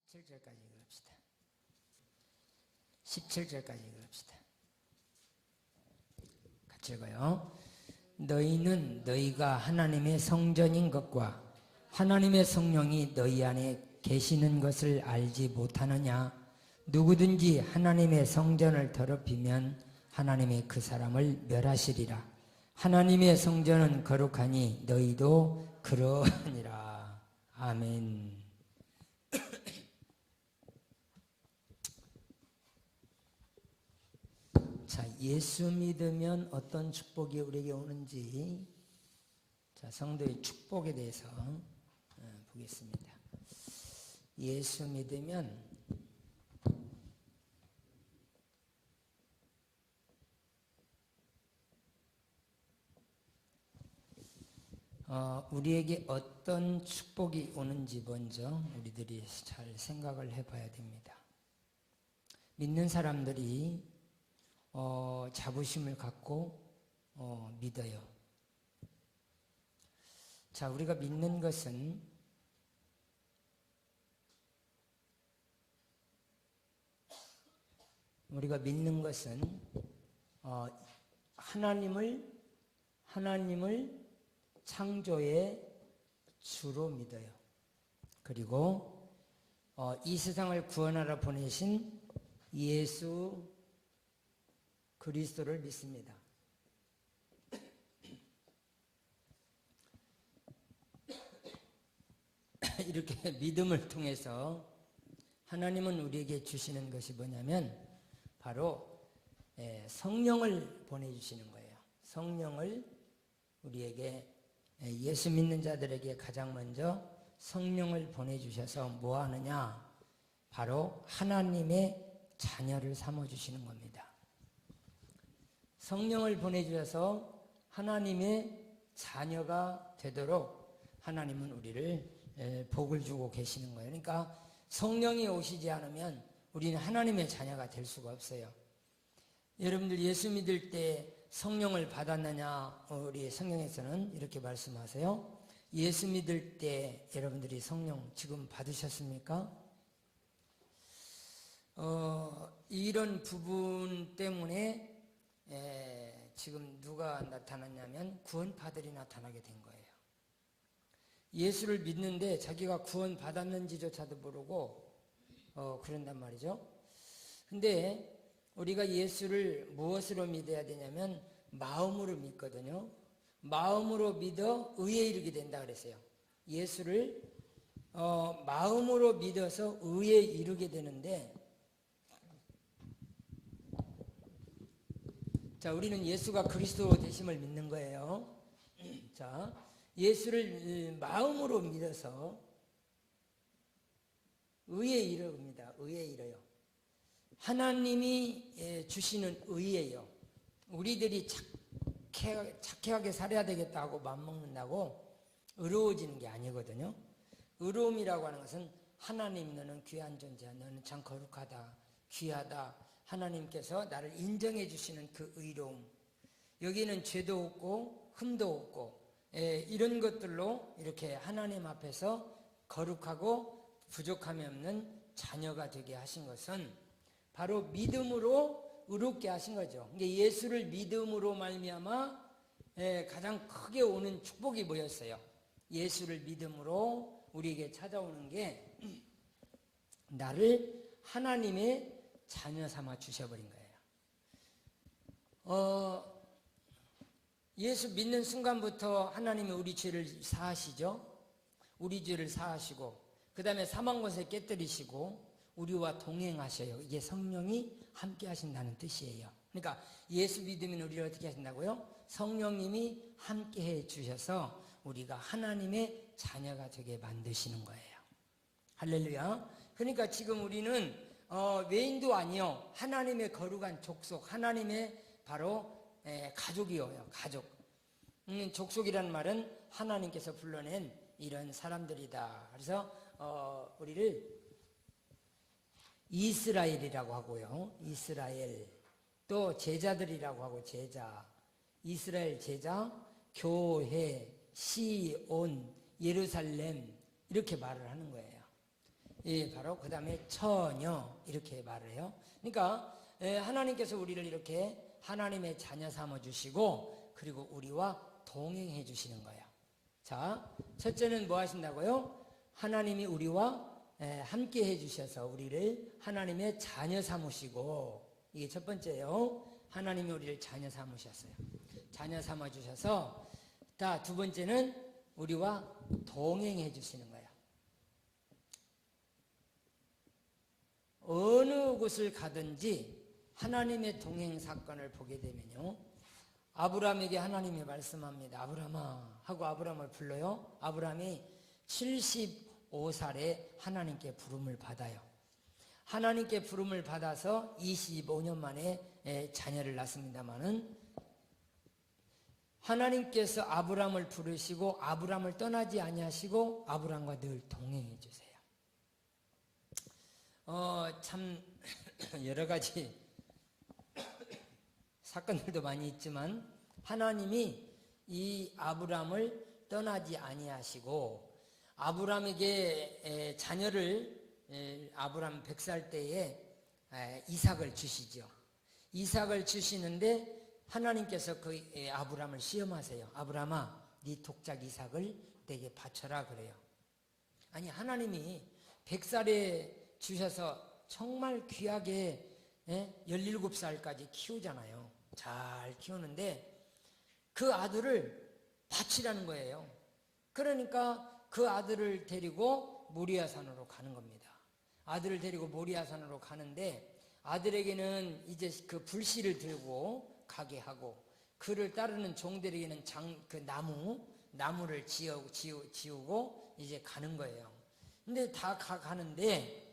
17절까지 읽읍시다. 17절까지 읽읍시다. 같이 읽어요. 너희는 너희가 하나님의 성전인 것과 하나님의 성령이 너희 안에 계시는 것을 알지 못하느냐? 누구든지 하나님의 성전을 더럽히면 하나님이 그 사람을 멸하시리라. 하나님의 성전은 거룩하니 너희도 그러하니라. 아멘. 자, 예수 믿으면 어떤 축복이 우리에게 오는지, 자, 성도의 축복에 대해서 보겠습니다. 예수 믿으면 우리에게 어떤 축복이 오는지 먼저 우리들이 잘 생각을 해봐야 됩니다. 믿는 사람들이 자부심을 갖고 믿어요. 자, 우리가 믿는 것은 하나님을 창조의 주로 믿어요. 그리고 이 세상을 구원하러 보내신 예수 그리스도를 믿습니다. 이렇게 믿음을 통해서 하나님은 우리에게 주시는 것이 뭐냐면 바로 성령을 보내주시는 거예요. 성령을 우리에게, 예수 믿는 자들에게 가장 먼저 성령을 보내주셔서 뭐 하느냐? 바로 하나님의 자녀를 삼아주시는 겁니다. 성령을 보내주셔서 하나님의 자녀가 되도록 하나님은 우리를 복을 주고 계시는 거예요. 그러니까 성령이 오시지 않으면 우리는 하나님의 자녀가 될 수가 없어요. 여러분들 예수 믿을 때 성령을 받았느냐? 우리 성경에서는 이렇게 말씀하세요. 예수 믿을 때 여러분들이 성령 지금 받으셨습니까? 이런 부분 때문에 지금 누가 나타났냐면 구원파들이 나타나게 된 거예요. 예수를 믿는데 자기가 구원 받았는지조차도 모르고 그런단 말이죠. 근데 우리가 예수를 무엇으로 믿어야 되냐면 마음으로 믿거든요. 마음으로 믿어 의에 이르게 된다 그랬어요. 예수를 마음으로 믿어서 의에 이르게 되는데, 자, 우리는 예수가 그리스도 되심을 믿는 거예요. 자, 예수를 마음으로 믿어서 의에 이릅니다. 의에 이르요. 하나님이 주시는 의예요. 우리들이 착하게 살아야 되겠다고 맘먹는다고 의로워지는 게 아니거든요. 의로움이라고 하는 것은 하나님, 너는 귀한 존재야, 너는 참 거룩하다, 귀하다, 하나님께서 나를 인정해 주시는 그 의로움, 여기는 죄도 없고 흠도 없고 이런 것들로 이렇게 하나님 앞에서 거룩하고 부족함이 없는 자녀가 되게 하신 것은 바로 믿음으로 의롭게 하신 거죠. 예수를 믿음으로 말미암아 가장 크게 오는 축복이 뭐였어요? 예수를 믿음으로 우리에게 찾아오는 게 나를 하나님의 자녀 삼아 주셔버린 거예요. 예수 믿는 순간부터 하나님이 우리 죄를 사하시죠. 우리 죄를 사하시고 그 다음에 사망 권세 깨뜨리시고 우리와 동행하셔요. 이게 성령이 함께 하신다는 뜻이에요. 그러니까 예수 믿으면 우리를 어떻게 하신다고요? 성령님이 함께 해 주셔서 우리가 하나님의 자녀가 되게 만드시는 거예요. 할렐루야. 그러니까 지금 우리는 외인도 아니요, 하나님의 거룩한 족속, 하나님의 바로 가족이에요. 가족. 족속이라는 말은 하나님께서 불러낸 이런 사람들이다. 그래서 우리를 이스라엘이라고 하고요. 이스라엘. 또 제자들이라고 하고 제자. 이스라엘 제자, 교회, 시온, 예루살렘 이렇게 말을 하는 거예요. 예, 바로 그 다음에 처녀 이렇게 말을 해요. 그러니까 하나님께서 우리를 이렇게 하나님의 자녀 삼아주시고 그리고 우리와 동행해 주시는 거예요. 자, 첫째는 뭐 하신다고요? 하나님이 우리와 함께 해주셔서 우리를 하나님의 자녀 삼으시고, 이게 첫 번째예요. 하나님이 우리를 자녀 삼으셨어요. 자녀 삼아주셔서, 두 번째는 우리와 동행해 주시는 거예요. 어느 곳을 가든지 하나님의 동행 사건을 보게 되면요, 아브라함에게 하나님이 말씀합니다. 아브라함아 하고 아브라함을 불러요. 아브라함이 75살에 하나님께 부름을 받아요. 하나님께 부름을 받아서 25년 만에 자녀를 낳습니다마는, 하나님께서 아브라함을 부르시고 아브라함을 떠나지 아니하시고 아브라함과 늘 동행해 주세요. 참 여러 가지 사건들도 많이 있지만 하나님이 이 아브라함을 떠나지 아니하시고 아브라함에게 자녀를 아브라함 100살 때에 이삭을 주시죠. 이삭을 주시는데 하나님께서 그 아브라함을 시험하세요. 아브라함아, 네 독작 이삭을 내게 바쳐라 그래요. 아니, 하나님이 100살에 주셔서 정말 귀하게 17살까지 키우잖아요. 잘 키우는데 그 아들을 바치라는 거예요. 그러니까 그 아들을 데리고 모리아산으로 가는 겁니다. 아들을 데리고 모리아산으로 가는데 아들에게는 이제 그 불씨를 들고 가게 하고, 그를 따르는 종들에게는 그 나무를 지우고 이제 가는 거예요. 근데 다 가는데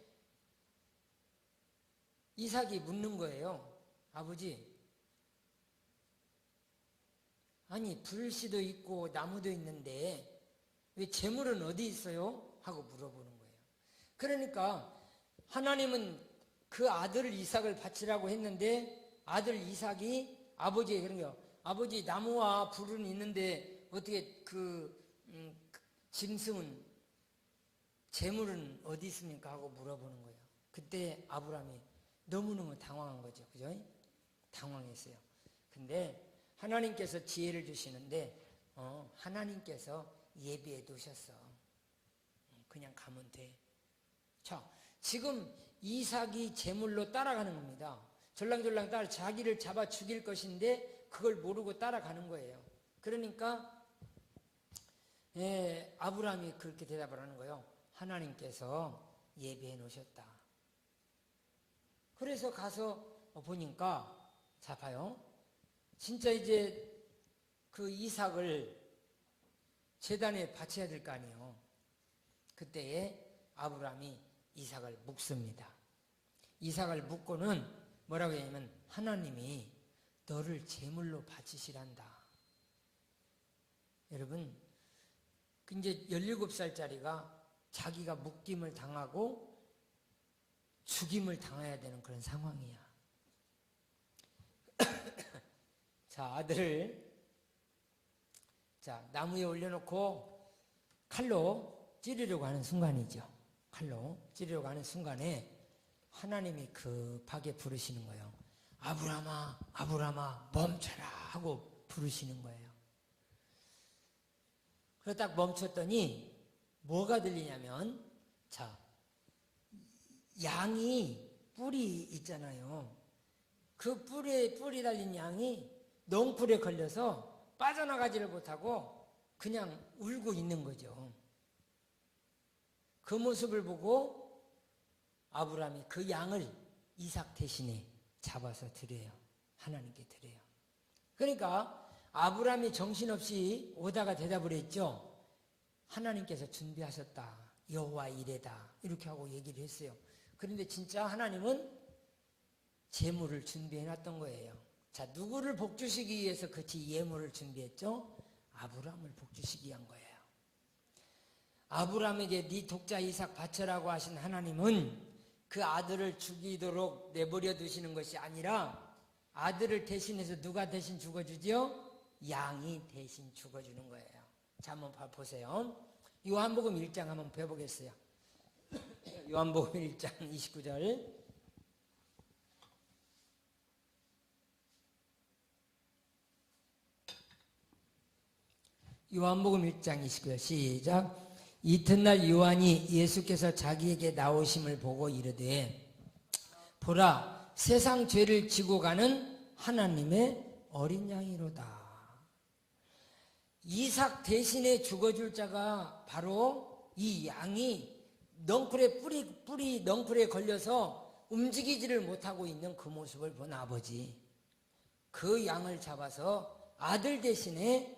이삭이 묻는 거예요. 아버지, 아니 불씨도 있고 나무도 있는데 왜 재물은 어디 있어요? 하고 물어보는 거예요. 그러니까 하나님은 그 아들 이삭을 바치라고 했는데 아들 이삭이 아버지에게 그런 거예요. 아버지, 나무와 불은 있는데 어떻게 짐승은, 재물은 어디 있습니까? 하고 물어보는 거예요. 그때 아브라함이 너무너무 당황한 거죠. 그죠? 당황했어요. 근데 하나님께서 지혜를 주시는데 하나님께서 예비해 두셨어. 그냥 가면 돼. 자, 지금 이삭이 제물로 따라가는 겁니다. 졸랑졸랑 자기를 잡아 죽일 것인데 그걸 모르고 따라가는 거예요. 그러니까 아브라함이 그렇게 대답을 하는 거예요. 하나님께서 예비해 놓으셨다. 그래서 가서 보니까, 자 봐요, 진짜 이제 그 이삭을 제단에 바쳐야 될 거 아니에요. 그때에 아브라함이 이삭을 묵습니다. 이삭을 묵고는 뭐라고 하냐면, 하나님이 너를 제물로 바치시란다. 여러분, 이제 17살짜리가 자기가 묶임을 당하고 죽임을 당해야 되는 그런 상황이야. 자, 아들을 나무에 올려놓고 칼로 찌르려고 하는 순간이죠. 칼로 찌르려고 하는 순간에 하나님이 급하게 부르시는 거예요. 아브라함아, 아브라함아, 멈춰라 하고 부르시는 거예요. 그래서 딱 멈췄더니 뭐가 들리냐면, 자, 양이 뿔이 있잖아요. 그 뿔이 달린 양이 넝풀에 걸려서 빠져나가지를 못하고 그냥 울고 있는 거죠. 그 모습을 보고 아브라함이 그 양을 이삭 대신에 잡아서 드려요. 하나님께 드려요. 그러니까 아브라함이 정신없이 오다가 대답을 했죠. 하나님께서 준비하셨다. 여호와 이레다. 이렇게 하고 얘기를 했어요. 그런데 진짜 하나님은 제물을 준비해놨던 거예요. 자, 누구를 복주시기 위해서 그치 예물을 준비했죠? 아브라함을 복주시기 위한 거예요. 아브라함에게 네 독자 이삭 바쳐라고 하신 하나님은 그 아들을 죽이도록 내버려 두시는 것이 아니라 아들을 대신해서 누가 대신 죽어주지요? 양이 대신 죽어주는 거예요. 자, 한번 보세요. 요한복음 1장 한번 배워보겠어요. 요한복음 1장 29절. 요한복음 1장 29절 시작. 이튿날 요한이 예수께서 자기에게 나오심을 보고 이르되 보라 세상 죄를 지고 가는 하나님의 어린 양이로다. 이삭 대신에 죽어줄 자가 바로 이 양이 넝쿨에 뿌리 넝쿨에 걸려서 움직이지를 못하고 있는 그 모습을 본 아버지, 그 양을 잡아서 아들 대신에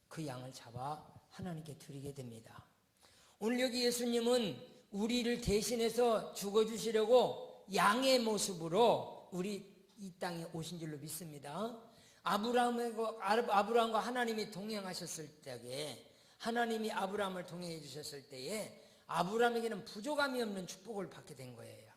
그 양을 잡아 하나님께 드리게 됩니다. 오늘 여기 예수님은 우리를 대신해서 죽어주시려고 양의 모습으로 우리 이 땅에 오신 줄로 믿습니다. 아브라함과 하나님이 동행하셨을 때에, 하나님이 아브라함을 동행해 주셨을 때에 아브라함에게는 부족함이 없는 축복을 받게 된 거예요.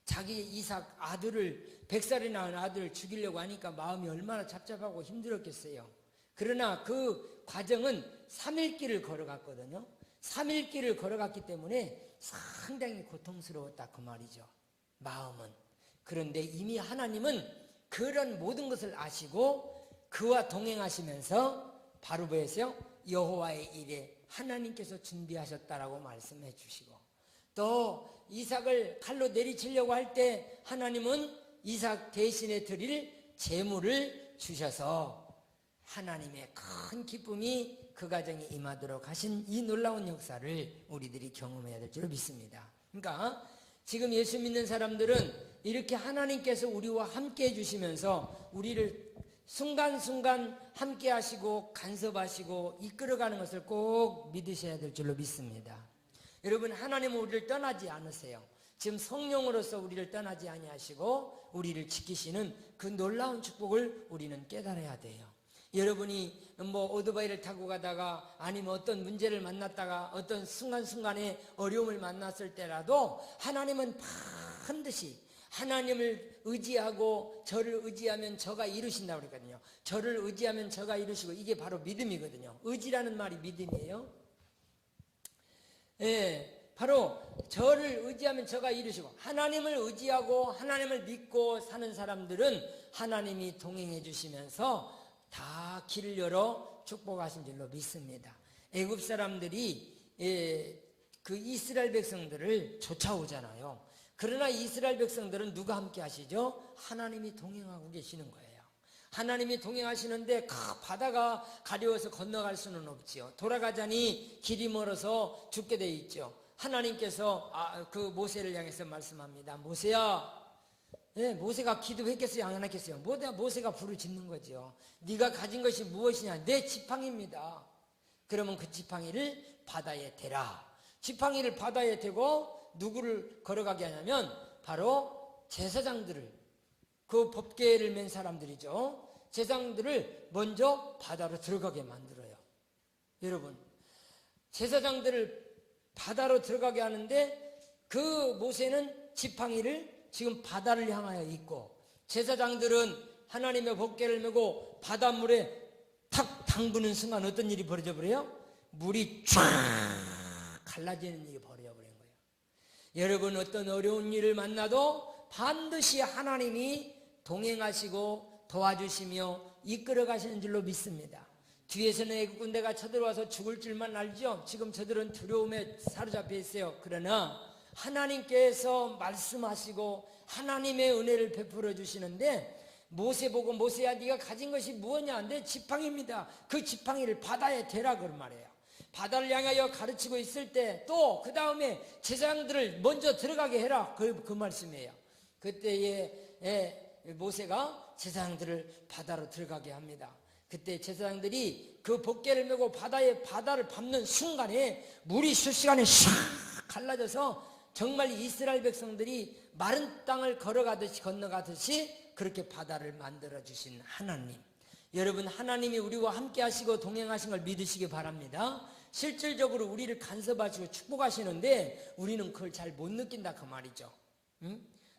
자기 이삭 아들을, 100살이 낳은 아들을 죽이려고 하니까 마음이 얼마나 답답하고 힘들었겠어요. 그러나 그 과정은 3일 길을 걸어갔거든요. 3일 길을 걸어갔기 때문에 상당히 고통스러웠다 그 말이죠. 마음은. 그런데 이미 하나님은 그런 모든 것을 아시고 그와 동행하시면서 바로 뭐였어요? 여호와의 일에 하나님께서 준비하셨다라고 말씀해 주시고, 또 이삭을 칼로 내리치려고 할 때 하나님은 이삭 대신에 드릴 제물을 주셔서 하나님의 큰 기쁨이 그 가정에 임하도록 하신 이 놀라운 역사를 우리들이 경험해야 될 줄 믿습니다. 그러니까 지금 예수 믿는 사람들은 이렇게 하나님께서 우리와 함께 해주시면서 우리를 순간순간 함께 하시고 간섭하시고 이끌어가는 것을 꼭 믿으셔야 될 줄로 믿습니다. 여러분, 하나님은 우리를 떠나지 않으세요. 지금 성령으로서 우리를 떠나지 아니하시고 우리를 지키시는 그 놀라운 축복을 우리는 깨달아야 돼요. 여러분이 오토바이를 타고 가다가 아니면 어떤 문제를 만났다가 어떤 순간순간에 어려움을 만났을 때라도 하나님은 반드시 하나님을 의지하고 저를 의지하면 저가 이루신다고 그랬거든요. 저를 의지하면 저가 이루시고, 이게 바로 믿음이거든요. 의지라는 말이 믿음이에요. 예, 바로 저를 의지하면 저가 이루시고, 하나님을 의지하고 하나님을 믿고 사는 사람들은 하나님이 동행해 주시면서 다 길을 열어 축복하신 줄로 믿습니다. 애굽 사람들이 그 이스라엘 백성들을 쫓아오잖아요. 그러나 이스라엘 백성들은 누가 함께 하시죠? 하나님이 동행하고 계시는 거예요. 하나님이 동행하시는데 바다가 가려워서 건너갈 수는 없지요. 돌아가자니 길이 멀어서 죽게 돼 있죠. 하나님께서 그 모세를 향해서 말씀합니다. 모세야, 네, 모세가 기도했겠어요? 안 했겠어요? 모세가 불을 짓는 거죠. 네가 가진 것이 무엇이냐? 내 지팡이입니다. 그러면 그 지팡이를 바다에 대라. 지팡이를 바다에 대고 누구를 걸어가게 하냐면 바로 제사장들을, 그 법궤를 맨 사람들이죠. 제사장들을 먼저 바다로 들어가게 만들어요. 여러분, 제사장들을 바다로 들어가게 하는데 그 모세는 지팡이를 지금 바다를 향하여 있고, 제사장들은 하나님의 법궤를 메고 바닷물에 탁 담그는 순간 어떤 일이 벌어져 버려요? 물이 쫙 갈라지는 일이 벌어져 버린 거예요. 여러분, 어떤 어려운 일을 만나도 반드시 하나님이 동행하시고 도와주시며 이끌어 가시는 줄로 믿습니다. 뒤에서는 애국 군대가 쳐들어와서 죽을 줄만 알죠. 지금 저들은 두려움에 사로잡혀 있어요. 그러나 하나님께서 말씀하시고 하나님의 은혜를 베풀어 주시는데, 모세 보고 모세야 네가 가진 것이 무엇냐? 내 지팡이입니다. 그 지팡이를 바다에 대라 그런 말이에요. 바다를 향하여 가르치고 있을 때 또 그 다음에 제사장들을 먼저 들어가게 해라 그 말씀이에요. 그때에 모세가 제사장들을 바다로 들어가게 합니다. 그때 제사장들이 그 법궤를 메고 바다를 밟는 순간에 물이 순식간에 샥 갈라져서 정말 이스라엘 백성들이 마른 땅을 건너가듯이 그렇게 바다를 만들어주신 하나님. 여러분, 하나님이 우리와 함께 하시고 동행하신 걸 믿으시기 바랍니다. 실질적으로 우리를 간섭하시고 축복하시는데 우리는 그걸 잘 못 느낀다 그 말이죠.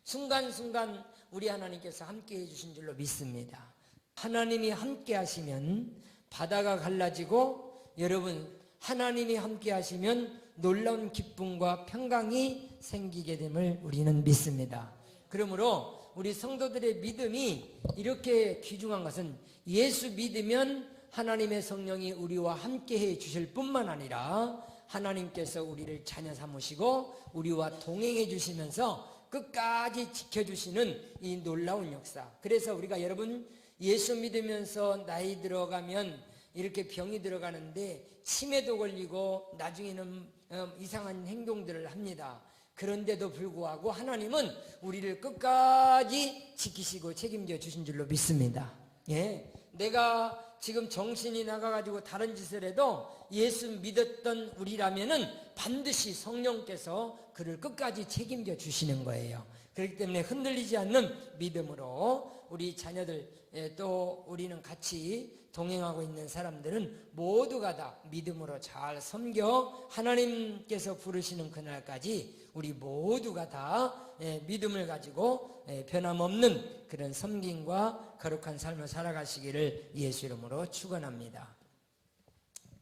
순간순간 우리 하나님께서 함께 해주신 줄로 믿습니다. 하나님이 함께 하시면 바다가 갈라지고, 여러분, 하나님이 함께 하시면 놀라운 기쁨과 평강이 생기게 됨을 우리는 믿습니다. 그러므로 우리 성도들의 믿음이 이렇게 귀중한 것은 예수 믿으면 하나님의 성령이 우리와 함께 해 주실 뿐만 아니라 하나님께서 우리를 자녀 삼으시고 우리와 동행해 주시면서 끝까지 지켜주시는 이 놀라운 역사. 그래서 우리가 여러분 예수 믿으면서 나이 들어가면 이렇게 병이 들어가는데 치매도 걸리고 나중에는 이상한 행동들을 합니다. 그런데도 불구하고 하나님은 우리를 끝까지 지키시고 책임져 주신 줄로 믿습니다. 예, 내가 지금 정신이 나가가지고 다른 짓을 해도 예수 믿었던 우리라면은 반드시 성령께서 그를 끝까지 책임져 주시는 거예요. 그렇기 때문에 흔들리지 않는 믿음으로 우리 자녀들 또 우리는 같이 동행하고 있는 사람들은 모두가 다 믿음으로 잘 섬겨 하나님께서 부르시는 그날까지 우리 모두가 다 믿음을 가지고 변함없는 그런 섬김과 거룩한 삶을 살아가시기를 예수 이름으로 축원합니다.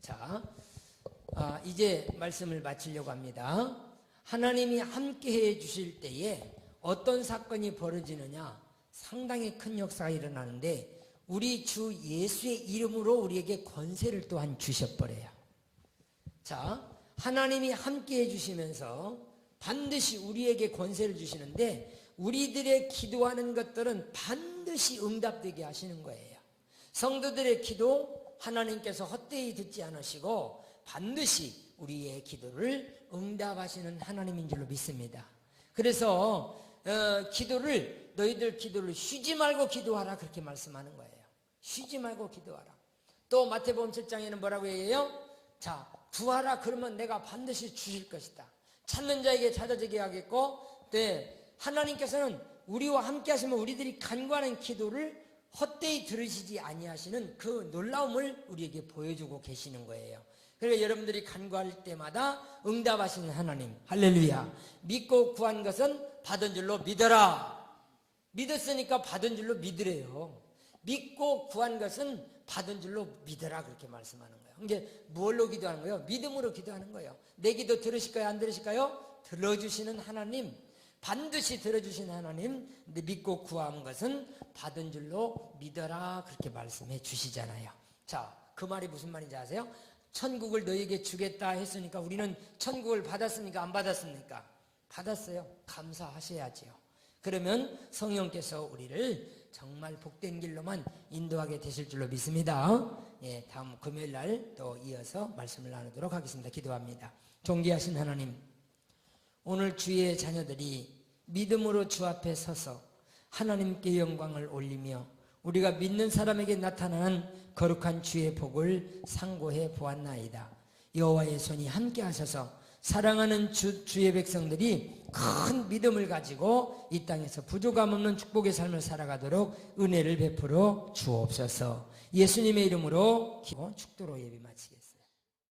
자, 이제 말씀을 마치려고 합니다. 하나님이 함께해 주실 때에 어떤 사건이 벌어지느냐, 상당히 큰 역사가 일어나는데 우리 주 예수의 이름으로 우리에게 권세를 또한 주셔버려요. 자, 하나님이 함께해 주시면서 반드시 우리에게 권세를 주시는데 우리들의 기도하는 것들은 반드시 응답되게 하시는 거예요. 성도들의 기도 하나님께서 헛되이 듣지 않으시고 반드시 우리의 기도를 응답하시는 하나님인 줄로 믿습니다. 그래서 너희들 기도를 쉬지 말고 기도하라 그렇게 말씀하는 거예요. 쉬지 말고 기도하라. 또 마태복음 7장에는 뭐라고 얘기해요? 자, 구하라 그러면 내가 반드시 주실 것이다. 찾는 자에게 찾아지게 하겠고, 하나님께서는 우리와 함께 하시면 우리들이 간구하는 기도를 헛되이 들으시지 아니하시는 그 놀라움을 우리에게 보여주고 계시는 거예요. 그러니까 여러분들이 간구할 때마다 응답하시는 하나님, 할렐루야. 믿고 구한 것은 받은 줄로 믿어라. 믿었으니까 받은 줄로 믿으래요. 믿고 구한 것은 받은 줄로 믿어라 그렇게 말씀하는 거예요. 이게 뭘로 기도하는 거예요? 믿음으로 기도하는 거예요. 내 기도 들으실까요? 안 들으실까요? 들어주시는 하나님, 반드시 들어주시는 하나님. 근데 믿고 구한 것은 받은 줄로 믿어라 그렇게 말씀해 주시잖아요. 자, 그 말이 무슨 말인지 아세요? 천국을 너에게 주겠다 했으니까 우리는 천국을 받았습니까? 안 받았습니까? 받았어요. 감사하셔야지요. 그러면 성령께서 우리를 정말 복된 길로만 인도하게 되실 줄로 믿습니다. 예, 다음 금요일 날 또 이어서 말씀을 나누도록 하겠습니다. 기도합니다. 존귀하신 하나님, 오늘 주의 자녀들이 믿음으로 주 앞에 서서 하나님께 영광을 올리며 우리가 믿는 사람에게 나타나는 거룩한 주의 복을 상고해 보았나이다. 여호와의 손이 함께 하셔서 사랑하는 주의 백성들이 큰 믿음을 가지고 이 땅에서 부족함 없는 축복의 삶을 살아가도록 은혜를 베풀어 주옵소서. 예수님의 이름으로 기도 축도로 예배 마치겠습니다.